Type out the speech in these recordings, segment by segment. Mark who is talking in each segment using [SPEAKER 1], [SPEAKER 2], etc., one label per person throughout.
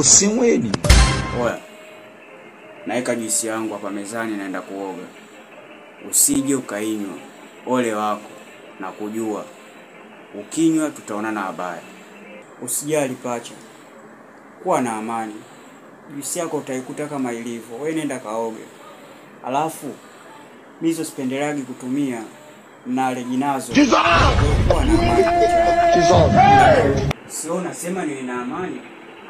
[SPEAKER 1] Usimweni.
[SPEAKER 2] Oya. Naeka juisi yangu hapa mezani naenda kuoga. Usije ukainywa. Ole wako na kujua. Ukinywa tutaonana habari. Usijali pacha. Kuwa na amani. Juisi yako utaikuta kama ilivyo. Wewe nenda kaoge. Alafu mimi hizo sipendelagi kutumia na alerginazo. Kuwa na amani. Sio nasema nina amani.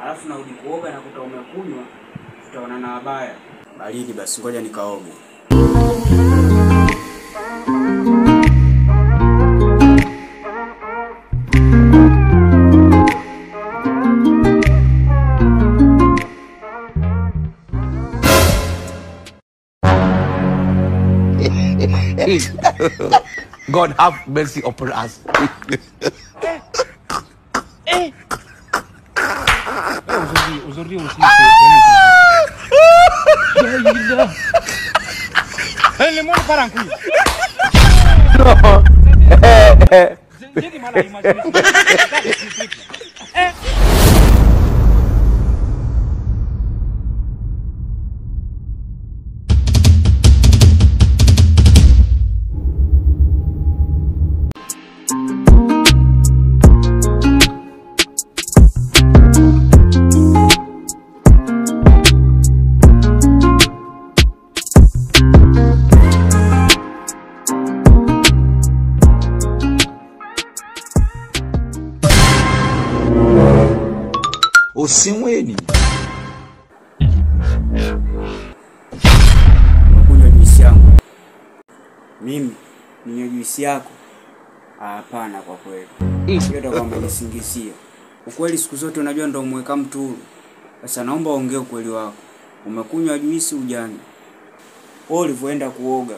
[SPEAKER 2] Alafu narudi kuoga na kuta umekunywa, tutaonana habari. Baridi basi ngoja nikaoge.
[SPEAKER 1] God have mercy upon us.
[SPEAKER 3] Aujourd'hui aussi. Le monde part en couille.
[SPEAKER 1] Non.
[SPEAKER 3] J'ai du mal à imaginer.
[SPEAKER 1] Usimweni.
[SPEAKER 2] Kunywa juisi yangu. Mimi ninywe juisi yako? Hapana kwa kweli. Hiyo ndo kama nisingizia. Ukweli siku zote unajua ndo umweka mtu huru. Sasa naomba ongea ukweli wako. Umekunywa juisi ujani? Wewe ulivyoenda kuoga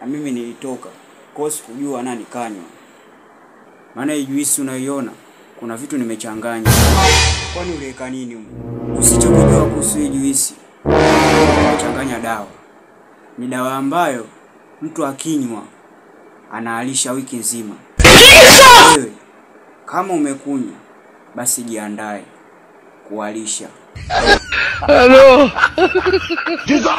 [SPEAKER 2] na mimi nilitoka. Kwa sikujua nani kanywa. Maana hii juisi unaiona kuna vitu nimechanganya. Kwani uliweka nini huko? Usichokijua kuhusu hii juisi. Unachanganya dawa. Ni dawa ambayo mtu akinywa anaalisha wiki nzima. Wewe kama umekunywa basi jiandae kualisha.
[SPEAKER 1] Hello. Jesus.